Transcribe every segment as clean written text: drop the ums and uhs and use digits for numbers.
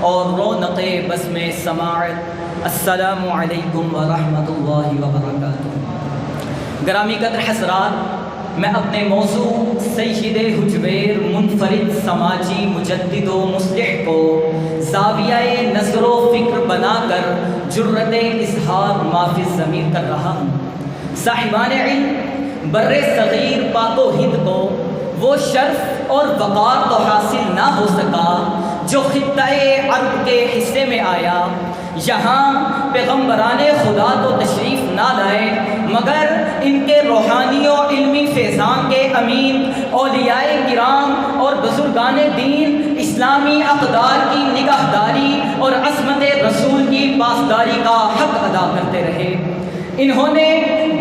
اور رونق بزم سماعت۔ السلام علیکم ورحمۃ اللہ وبرکاتہ۔ گرامی قدر حضرات، میں اپنے موضوع سید حجویر منفرد سماجی مجدد و مصلح کو زاویہ نظر و فکر بنا کر جرأت اظہار معافی ضمیر کر رہا ہوں۔ صاحبان علم، بر صغیر پاک و ہند کو وہ شرف اور وقار تو حاصل نہ ہو سکا جو خطۂ عرب کے حصے میں آیا۔ یہاں پیغمبران خدا تو تشریف نہ لائے، مگر ان کے روحانی و علمی فیضان کے امین اولیاء کرام اور بزرگان دین اسلامی اقدار کی نگہداری اور عظمت رسول کی پاسداری کا حق ادا کرتے رہے۔ انہوں نے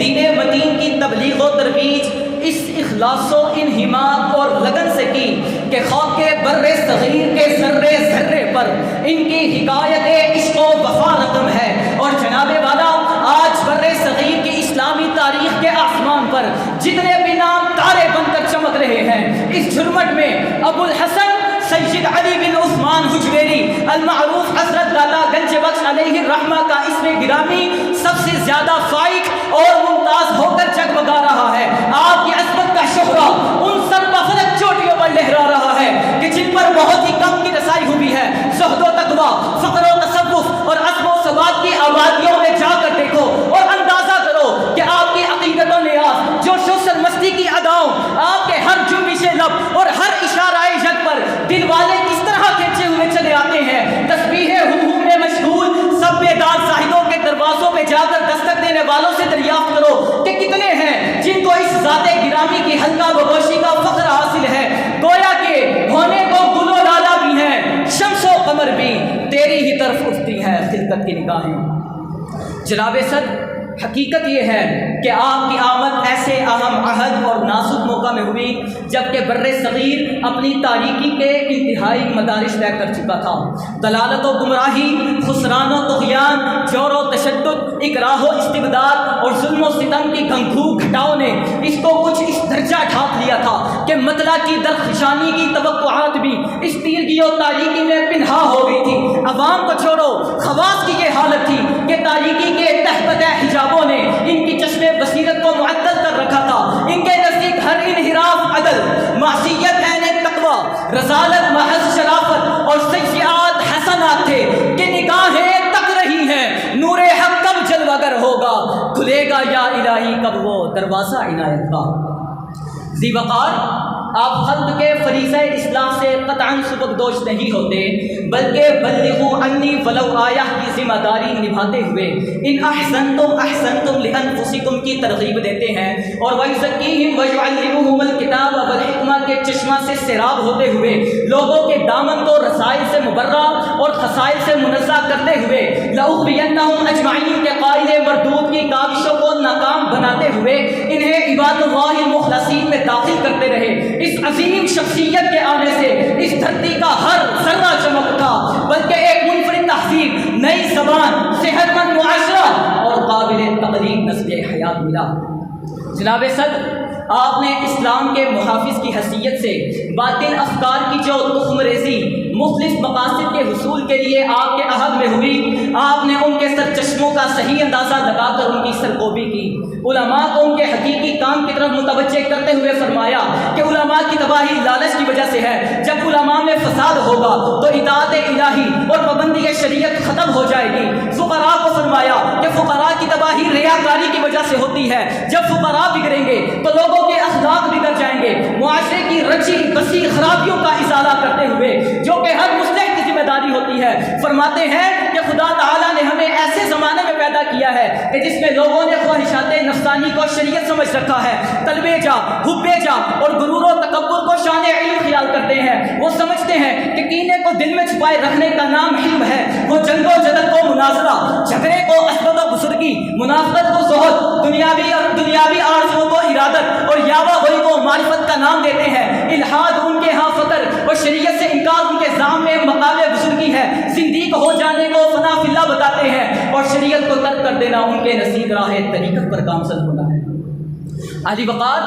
دین متین کی تبلیغ و ترویج اس اخلاص و انہماک اور لگن سے کی کہ خاک بر صغیر کے ذرے ذرے پر ان کی حکایت عشق و وفا رقم ہے۔ اور جناب والا، آج بر صغیر کی اسلامی تاریخ کے آسمان پر جتنے بھی نام تارے بن کر چمک رہے ہیں، اس جھرمٹ میں ابو الحسن سید علی بن عثمان حجویری المعروف حضرت داتا گنج بخش علیہ الرحمہ کا اسم گرامی سب سے زیادہ فائق اور ممتاز ہو کر جگمگا رہا ہے۔ آپ کی عظمت کا شہرہ ان سر بفلک چوٹیوں پر لہرا رہا ہے کہ جن پر بہت ہی کم کی رسائی ہوئی ہے۔ زہد و تقویٰ، فقر و تصوف اور عزم و ثبات کی آبادیوں میں جا کر دیکھو اور اندازہ کرو کہ آپ کی عقیدت و نیاز، جوش و سرمستی کی اداؤں، آپ کے ہر جنبش لب اور ہر اشارہ ید پر دل والے کس طرح کھینچے ہوئے چلے آتے ہیں۔ تسبیح ہو میں مشغول سب بیدار زاہدوں کے دروازوں پہ جا کر دستک دینے والوں سے دریافت کرو کہ کتنے ہیں جن کو اس ذات گرامی کی حلقہ بگوشی کا فخر حاصل ہے۔ گویا کہ ہونے کو گل و لالا بھی ہیں، شمس و قمر بھی تیری ہی طرف اٹھتی ہیں خلقت کی نگاہیں۔ جناب صدر، حقیقت یہ ہے کہ آپ کی آمد ایسے اہم عہد اور نازک موقع میں ہوئی جبکہ بر صغیر اپنی تاریکی کے انتہائی مدارج طے کر چکا تھا۔ دلالت و گمراہی، خسران و طغیان، جور و تشدد، اکراہ و استبداد اور ظلم و ستم کی گھنگھو گھٹاؤ نے اس کو کچھ اس درجہ ڈھانپ لیا تھا کہ مطلع کی درخشانی کی توقعات بھی اس تیرگی و تاریکی میں پنہا ہو گئی تھی۔ عوام کو چھوڑو، خواص کی یہ حالت تھی کہ تاریکی کے تہبت حجابوں نے ان کی چشم بصیرت کو معطل کر رکھا تھا۔ ان کے نزدیک ہر انحراف عدل، معصیت عین تقویٰ، رذالت محض شرافت اور سیئات حسنات تھے کہ نگاہیں تک رہی ہیں نور حق کب جلوگر ہوگا، کھلے گا یا الہی کب وہ دروازہ عنایت کا۔ ذی وقار، آپ خلق کے فریضہ اسلام سے قطعاً سبکدوش نہیں ہوتے، بلکہ بلغوا عنی ولو آیہ کی ذمہ داری نبھاتے ہوئے ان احسنتم احسنتم لانفسکم کی ترغیب دیتے ہیں اور ویزکیہم ویعلمہم الکتاب والحکمہ کے چشمہ سے سیراب ہوتے ہوئے لوگوں کے دامن کو رسائل سے مبرہ اور خسائل سے منزہ کرتے ہوئے لأغوینہم اجمعین کے قائل مردود کی کاوشوں کو ناکام بناتے ہوئے انہیں عباد اللہ المخلصین میں داخل کرتے رہے۔ اس عظیم شخصیت کے آنے سے اس دھرتی کا ہر ذرہ چمک اٹھا، بلکہ ایک منفرد تہذیب، نئی زبان، صحت مند معاشرہ اور قابل تقلید نسل حیات ملا۔ جناب صدر، آپ نے اسلام کے محافظ کی حیثیت سے باطل افکار کی جو تخم ریزی مختلف مقاصد کے حصول کے لیے آپ کے عہد میں ہوئی، آپ نے ان کے سرچشموں کا صحیح اندازہ لگا کر ان کی سرکوبی کی۔ علماء کو ان کے حقیقی کام کی طرف متوجہ کرتے ہوئے فرمایا کہ علماء کی تباہی لالچ کی وجہ سے ہے۔ جب علماء میں فساد ہوگا تو اطاعت الہی اور پابندی شریعت ختم ہو جائے گی۔ فقراء کو فرمایا کہ فقراء کی تباہی ریاکاری کی وجہ سے ہوتی ہے۔ جب فقراء بگڑیں گے تو لوگوں کے اخلاق بگڑ جائیں گے۔ معاشرے کی رچی بسی خرابیوں کا ازالہ کرتے ہوئے جو کہ ہر مصلح کی ذمہ داری ہوتی ہے، فرماتے ہیں کہ خدا تعالیٰ نے ہمیں ایسے زمانے میں پیدا کیا ہے کہ جس میں لوگوں نے خواہشات نفسانی کو شریعت سمجھ رکھا ہے، طلبے جا، حبے جا اور غرور و تکبر کو شان علم خیال کرتے ہیں۔ وہ سمجھتے ہیں کہ کینے کو دل میں چھپائے رکھنے کا نام علم ہے۔ وہ جنگ و جدل کو مناظرہ، جھگڑے کو عصبت و بزرگی، منافقت کو زہد، دنیاوی آرزوؤں کو ارادت اور یاوہ ہوئی کو معرفت کا نام دیتے ہیں۔ الحاد ان کے ہاں فقر اور شریعت سے انکار ان کے ذہن میں مقام بزرگی ہے۔ زندیق ہو جانے کو فنا فی اللہ بتاتے ہیں اور شریعت کو ترک کر دینا ان کے نصیب راہ طریقت پر گامزن ہونا ہے۔ علی وقار،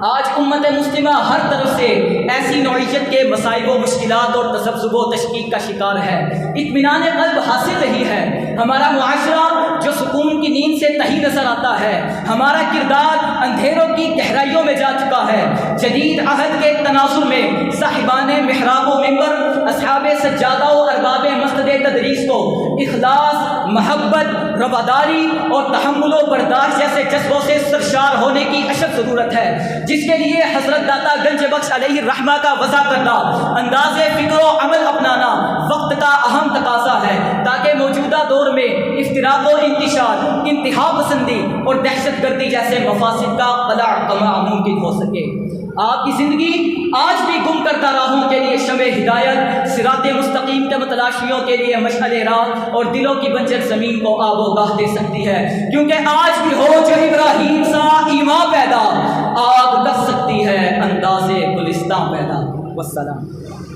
آج امت مسلمہ ہر طرف سے ایسی نوعیت کے مصائب و مشکلات اور تذبذب و تشکیک کا شکار ہے، اطمینان قلب حاصل نہیں ہے۔ ہمارا معاشرہ جو سکون کی نیند سے تہی نظر آتا ہے، ہمارا کردار اندھیروں کی گہرائیوں میں جا چکا ہے۔ جدید عہد کے تناظر میں صاحبان محراب و منبر، اصحاب سجادہ و ارباب مسجد تدریس کو اخلاص، محبت، رواداری اور تحمل و برداشت جیسے جذبوں سے سرشار ہونے کی اشد ضرورت ہے، جس کے لیے حضرت داتا گنج بخش علیہ الرحمہ کا وضع کردہ انداز فکر و عمل اپنانا وقت کا اہم تقاضا ہے، تاکہ موجودہ دور میں افتراق و انتشار، انتہا پسندی اور دہشت گردی جیسے مفاسد کا قمع ممکن ہو سکے۔ آپ کی زندگی آج بھی گم کردہ راہوں کے لیے شمع ہدایت، صراط مستقیم کے متلاشیوں کے لیے مشعل راہ اور دلوں کی بنجر زمین کو آب و گاہ دے سکتی ہے، کیونکہ آج بھی ہو جو ابراہیم سا ایمان پیدا، آگ کر سکتی ہے انداز گلستان پیدا۔ والسلام۔